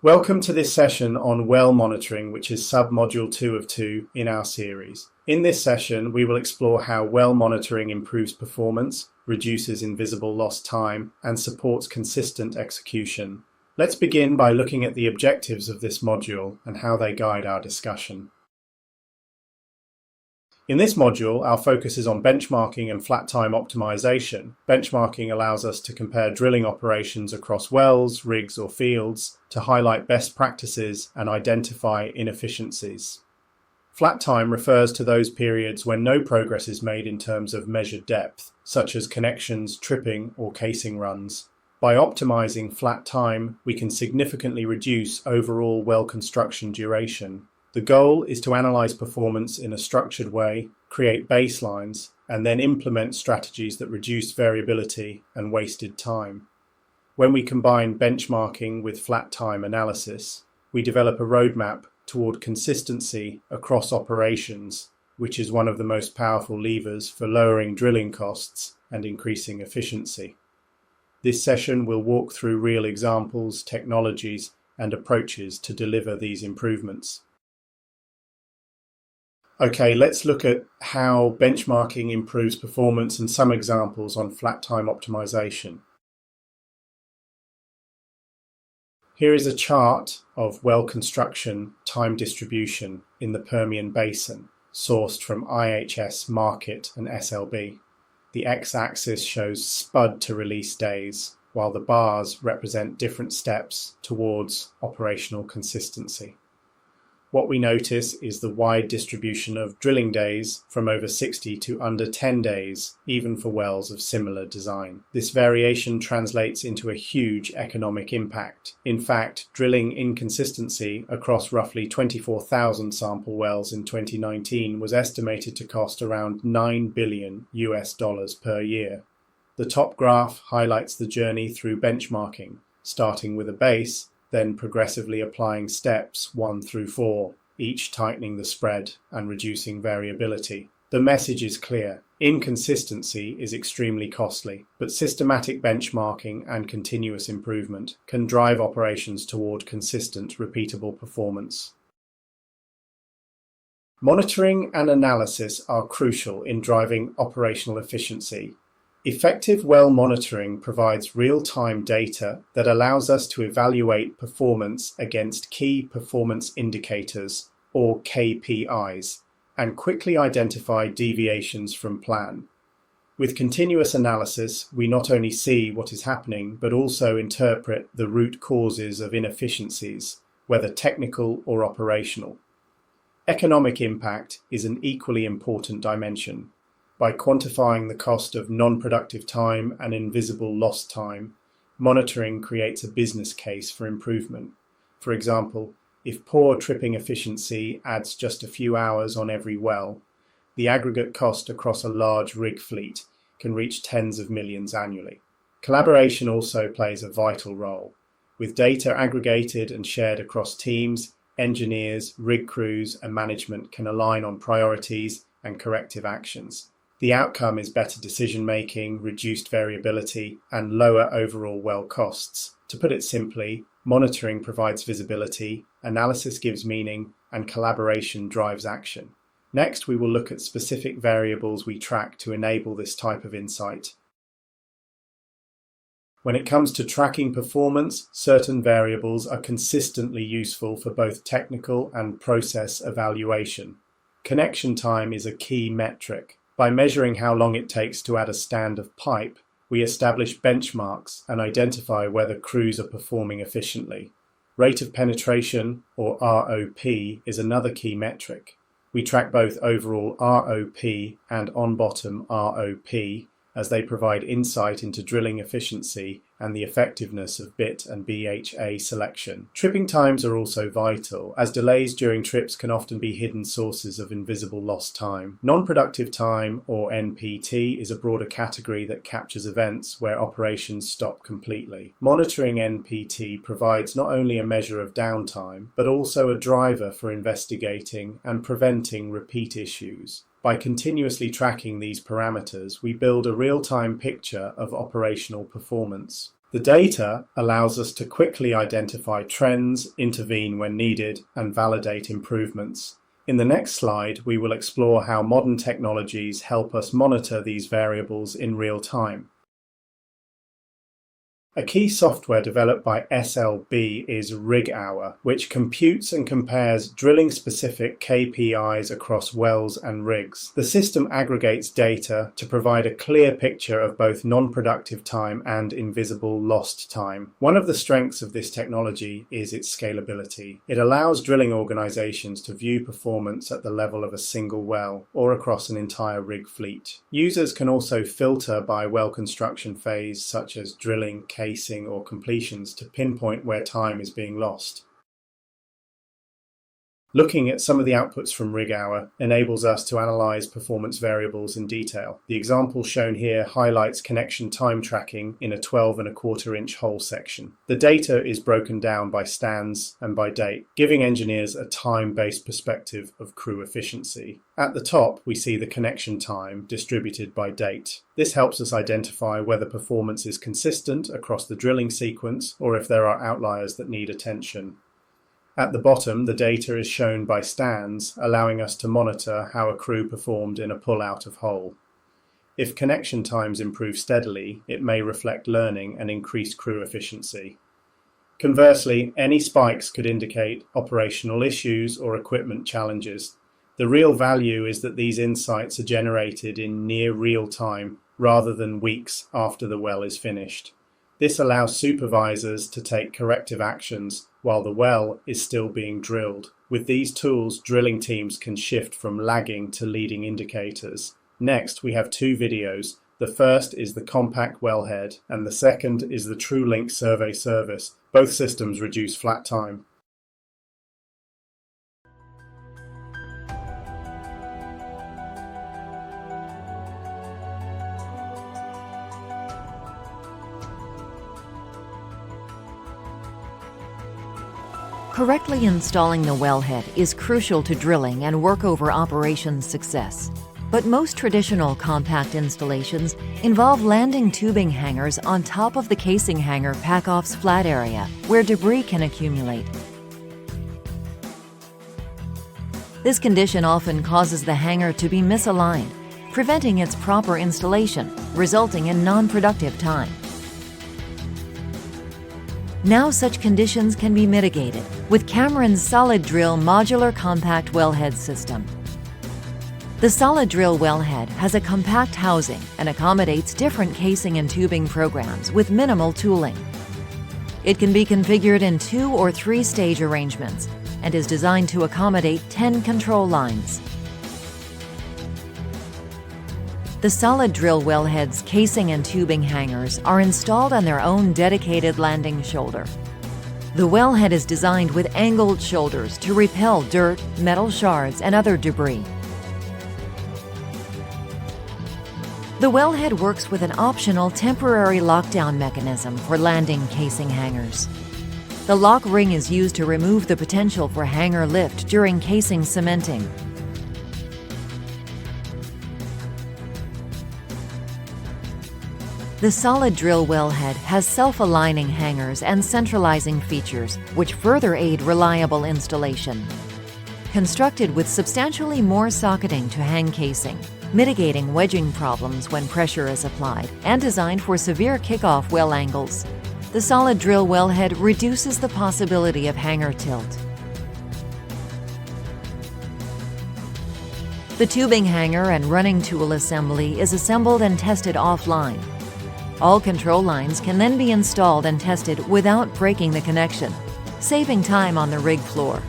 Welcome to this session on well monitoring, which is sub-module 2 of 2 in our series. In this session, we will explore how well monitoring improves performance, reduces invisible lost time, and supports consistent execution. Let's begin by looking at the objectives of this module and how they guide our discussion. In this module, our focus is on benchmarking and flat time optimization. Benchmarking allows us to compare drilling operations across wells, rigs, or fields to highlight best practices and identify inefficiencies. Flat time refers to those periods when no progress is made in terms of measured depth, such as connections, tripping, or casing runs. By optimizing flat time, we can significantly reduce overall well construction duration. The goal is to analyze performance in a structured way, create baselines, and then implement strategies that reduce variability and wasted time. When we combine benchmarking with flat time analysis, we develop a roadmap toward consistency across operations, which is one of the most powerful levers for lowering drilling costs and increasing efficiency. This session will walk through real examples, technologies, and approaches to deliver these improvements. Okay, let's look at how benchmarking improves performance and some examples on flat time optimization. Here is a chart of well construction time distribution in the Permian Basin, sourced from IHS Markit and SLB. The x-axis shows spud to release days, while the bars represent different steps towards operational consistency. What we notice is the wide distribution of drilling days from over 60 to under 10 days, even for wells of similar design. This variation translates into a huge economic impact. In fact, drilling inconsistency across roughly 24,000 sample wells in 2019 was estimated to cost around $9 billion per year. The top graph highlights the journey through benchmarking, starting with a base, then progressively applying steps 1 through 4, each tightening the spread and reducing variability. The message is clear. Inconsistency is extremely costly, but systematic benchmarking and continuous improvement can drive operations toward consistent, repeatable performance. Monitoring and analysis are crucial in driving operational efficiency. Effective well monitoring provides real-time data that allows us to evaluate performance against key performance indicators, or KPIs, and quickly identify deviations from plan. With continuous analysis, we not only see what is happening, but also interpret the root causes of inefficiencies, whether technical or operational. Economic impact is an equally important dimension. By quantifying the cost of non-productive time and invisible lost time, monitoring creates a business case for improvement. For example, if poor tripping efficiency adds just a few hours on every well, the aggregate cost across a large rig fleet can reach tens of millions annually. Collaboration also plays a vital role. With data aggregated and shared across teams, engineers, rig crews, and management can align on priorities and corrective actions. The outcome is better decision-making, reduced variability, and lower overall well costs. To put it simply, monitoring provides visibility, analysis gives meaning, and collaboration drives action. Next, we will look at specific variables we track to enable this type of insight. When it comes to tracking performance, certain variables are consistently useful for both technical and process evaluation. Connection time is a key metric. By measuring how long it takes to add a stand of pipe, we establish benchmarks and identify whether crews are performing efficiently. Rate of penetration, or ROP, is another key metric. We track both overall ROP and on-bottom ROP, as they provide insight into drilling efficiency and the effectiveness of bit and BHA selection. Tripping times are also vital, as delays during trips can often be hidden sources of invisible lost time. Non-productive time, or NPT, is a broader category that captures events where operations stop completely. Monitoring NPT provides not only a measure of downtime, but also a driver for investigating and preventing repeat issues. By continuously tracking these parameters, we build a real-time picture of operational performance. The data allows us to quickly identify trends, intervene when needed, and validate improvements. In the next slide, we will explore how modern technologies help us monitor these variables in real time. A key software developed by SLB is RigHour, which computes and compares drilling-specific KPIs across wells and rigs. The system aggregates data to provide a clear picture of both non-productive time and invisible lost time. One of the strengths of this technology is its scalability. It allows drilling organizations to view performance at the level of a single well or across an entire rig fleet. Users can also filter by well construction phase, such as drilling, casing or completions, to pinpoint where time is being lost. Looking at some of the outputs from RigHour enables us to analyze performance variables in detail. The example shown here highlights connection time tracking in a 12¼ inch hole section. The data is broken down by stands and by date, giving engineers a time-based perspective of crew efficiency. At the top, we see the connection time distributed by date. This helps us identify whether performance is consistent across the drilling sequence or if there are outliers that need attention. At the bottom, the data is shown by stands, allowing us to monitor how a crew performed in a pull-out of hole. If connection times improve steadily, it may reflect learning and increased crew efficiency. Conversely, any spikes could indicate operational issues or equipment challenges. The real value is that these insights are generated in near real time, rather than weeks after the well is finished. This allows supervisors to take corrective actions while the well is still being drilled. With these tools, drilling teams can shift from lagging to leading indicators. Next, we have two videos. The first is the compact wellhead, and the second is the TrueLink survey service. Both systems reduce flat time. Correctly installing the wellhead is crucial to drilling and workover operations success. But most traditional compact installations involve landing tubing hangers on top of the casing hanger pack-off's flat area, where debris can accumulate. This condition often causes the hanger to be misaligned, preventing its proper installation, resulting in non-productive time. Now such conditions can be mitigated with Cameron's Solid Drill Modular Compact Wellhead System. The Solid Drill wellhead has a compact housing and accommodates different casing and tubing programs with minimal tooling. It can be configured in 2 or 3 stage arrangements and is designed to accommodate 10 control lines. The Solid Drill wellhead's casing and tubing hangers are installed on their own dedicated landing shoulder. The wellhead is designed with angled shoulders to repel dirt, metal shards, and other debris. The wellhead works with an optional temporary lockdown mechanism for landing casing hangers. The lock ring is used to remove the potential for hanger lift during casing cementing. The Solid Drill wellhead has self-aligning hangers and centralizing features, which further aid reliable installation. Constructed with substantially more socketing to hang casing, mitigating wedging problems when pressure is applied, and designed for severe kickoff well angles, the Solid Drill wellhead reduces the possibility of hanger tilt. The tubing hanger and running tool assembly is assembled and tested offline. All control lines can then be installed and tested without breaking the connection, saving time on the rig floor.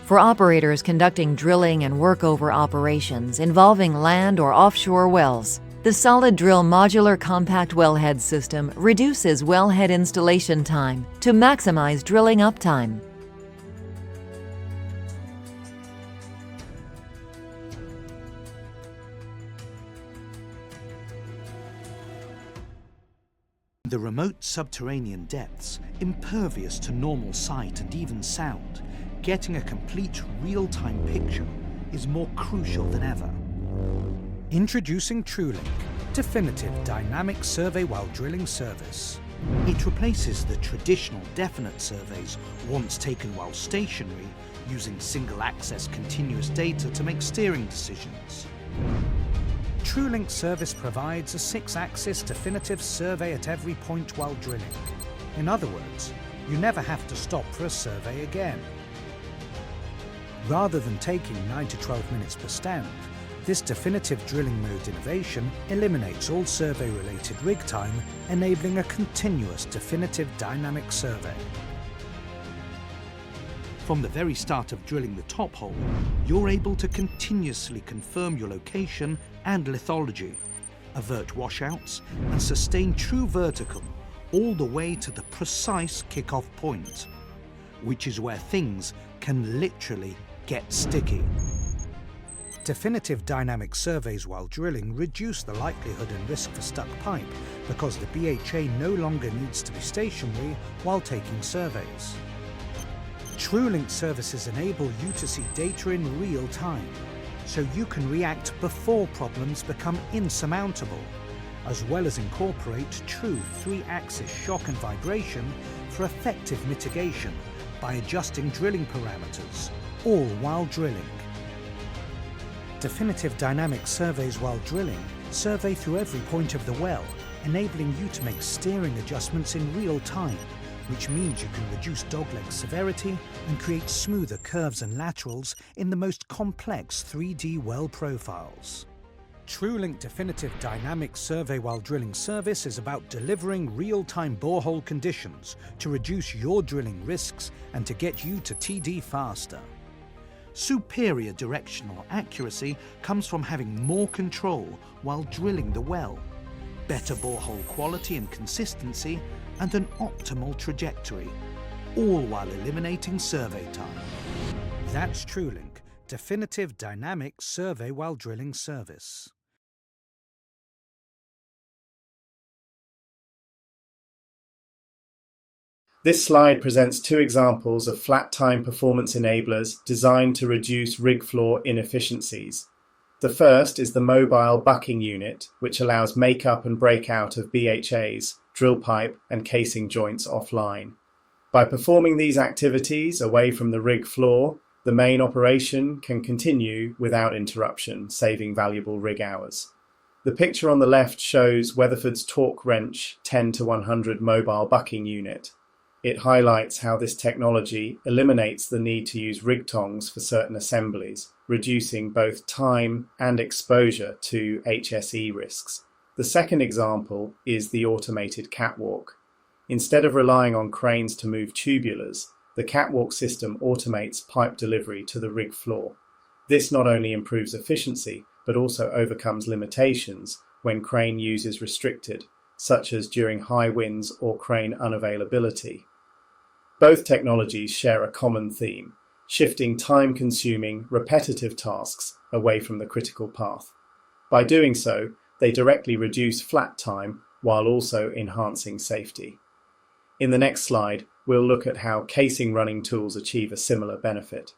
For operators conducting drilling and workover operations involving land or offshore wells, the Solid Drill Modular Compact Wellhead System reduces wellhead installation time to maximize drilling uptime. The remote subterranean depths, impervious to normal sight and even sound, getting a complete real-time picture is more crucial than ever. Introducing TrueLink, definitive dynamic survey while drilling service. It replaces the traditional definite surveys once taken while stationary, using single-access continuous data to make steering decisions. TrueLink service provides a 6-axis definitive survey at every point while drilling. In other words, you never have to stop for a survey again. Rather than taking 9 to 12 minutes per stand, this definitive drilling mode innovation eliminates all survey-related rig time, enabling a continuous definitive dynamic survey. From the very start of drilling the top hole, you're able to continuously confirm your location and lithology, avert washouts, and sustain true vertical all the way to the precise kick-off point, which is where things can literally get sticky. Definitive dynamic surveys while drilling reduce the likelihood and risk for stuck pipe because the BHA no longer needs to be stationary while taking surveys. TrueLink services enable you to see data in real time, so you can react before problems become insurmountable, as well as incorporate true 3-axis shock and vibration for effective mitigation by adjusting drilling parameters, all while drilling. Definitive dynamic surveys while drilling survey through every point of the well, enabling you to make steering adjustments in real time, which means you can reduce dogleg severity and create smoother curves and laterals in the most complex 3D well profiles. TrueLink Definitive Dynamic Survey While Drilling service is about delivering real-time borehole conditions to reduce your drilling risks and to get you to TD faster. Superior directional accuracy comes from having more control while drilling the well, better borehole quality and consistency, and an optimal trajectory, all while eliminating survey time. That's TrueLink, Definitive Dynamic Survey While Drilling service. This slide presents 2 examples of flat time performance enablers designed to reduce rig floor inefficiencies. The first is the mobile bucking unit, which allows make-up and breakout of BHAs, drill pipe and casing joints offline. By performing these activities away from the rig floor, the main operation can continue without interruption, saving valuable rig hours. The picture on the left shows Weatherford's torque wrench 10 to 100 mobile bucking unit. It highlights how this technology eliminates the need to use rig tongs for certain assemblies, reducing both time and exposure to HSE risks. The second example is the automated catwalk. Instead of relying on cranes to move tubulars, the catwalk system automates pipe delivery to the rig floor. This not only improves efficiency, but also overcomes limitations when crane use is restricted, such as during high winds or crane unavailability. Both technologies share a common theme: shifting time-consuming, repetitive tasks away from the critical path. By doing so, they directly reduce flat time while also enhancing safety. In the next slide, we'll look at how casing running tools achieve a similar benefit.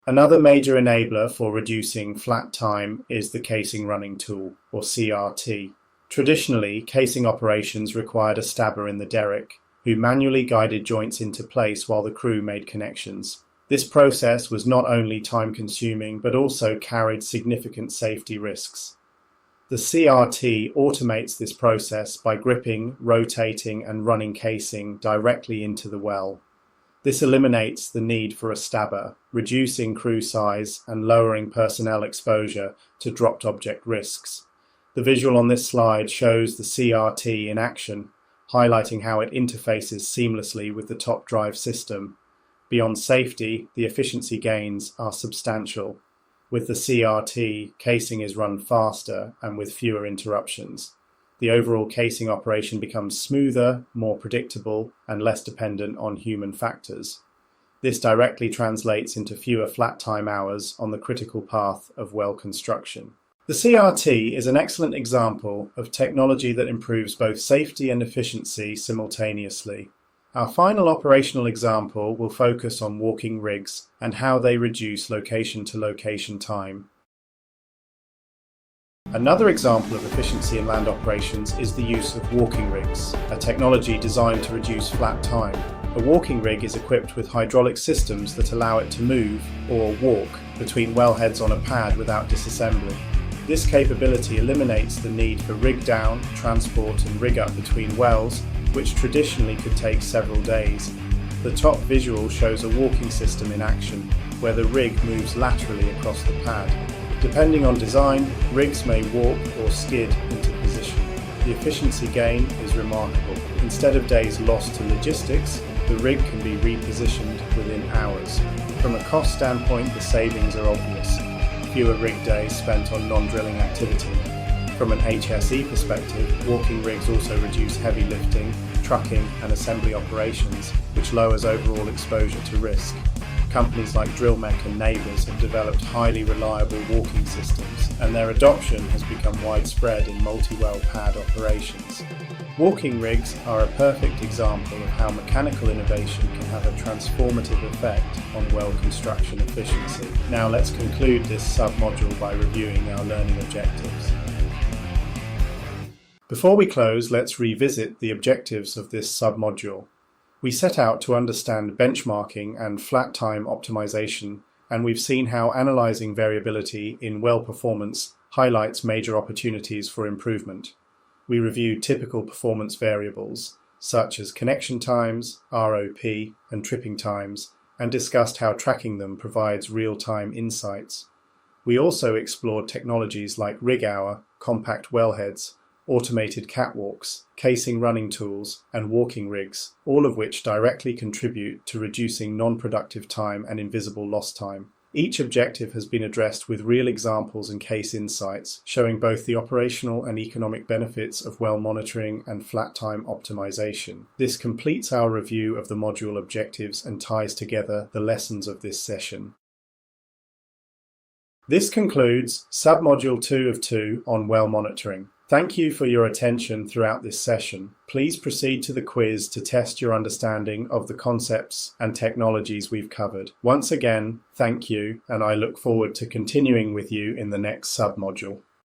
Another major enabler for reducing flat time is the casing running tool, or CRT. Traditionally, casing operations required a stabber in the derrick, who manually guided joints into place while the crew made connections. This process was not only time-consuming, but also carried significant safety risks. The CRT automates this process by gripping, rotating, and running casing directly into the well. This eliminates the need for a stabber, reducing crew size and lowering personnel exposure to dropped object risks. The visual on this slide shows the CRT in action, highlighting how it interfaces seamlessly with the top drive system. Beyond safety, the efficiency gains are substantial. With the CRT, casing is run faster and with fewer interruptions. The overall casing operation becomes smoother, more predictable, and less dependent on human factors. This directly translates into fewer flat time hours on the critical path of well construction. The CRT is an excellent example of technology that improves both safety and efficiency simultaneously. Our final operational example will focus on walking rigs and how they reduce location-to-location time. Another example of efficiency in land operations is the use of walking rigs, a technology designed to reduce flat time. A walking rig is equipped with hydraulic systems that allow it to move, or walk, between wellheads on a pad without disassembly. This capability eliminates the need for rig down, transport and rig up between wells, which traditionally could take several days. The top visual shows a walking system in action, where the rig moves laterally across the pad. Depending on design, rigs may warp or skid into position. The efficiency gain is remarkable. Instead of days lost to logistics, the rig can be repositioned within hours. From a cost standpoint, the savings are obvious. Fewer rig days spent on non-drilling activity. From an HSE perspective, walking rigs also reduce heavy lifting, trucking and assembly operations, which lowers overall exposure to risk. Companies like DrillMech and Neighbours have developed highly reliable walking systems, and their adoption has become widespread in multi-well pad operations. Walking rigs are a perfect example of how mechanical innovation can have a transformative effect on well construction efficiency. Now let's conclude this sub-module by reviewing our learning objectives. Before we close, let's revisit the objectives of this sub-module. We set out to understand benchmarking and flat time optimization, and we've seen how analyzing variability in well performance highlights major opportunities for improvement. We reviewed typical performance variables, such as connection times, ROP, and tripping times, and discussed how tracking them provides real-time insights. We also explored technologies like rig hour, compact wellheads, automated catwalks, casing running tools, and walking rigs, all of which directly contribute to reducing non-productive time and invisible lost time. Each objective has been addressed with real examples and case insights, showing both the operational and economic benefits of well monitoring and flat time optimization. This completes our review of the module objectives and ties together the lessons of this session. This concludes Submodule 2 of 2 on well monitoring. Thank you for your attention throughout this session. Please proceed to the quiz to test your understanding of the concepts and technologies we've covered. Once again, thank you, and I look forward to continuing with you in the next submodule.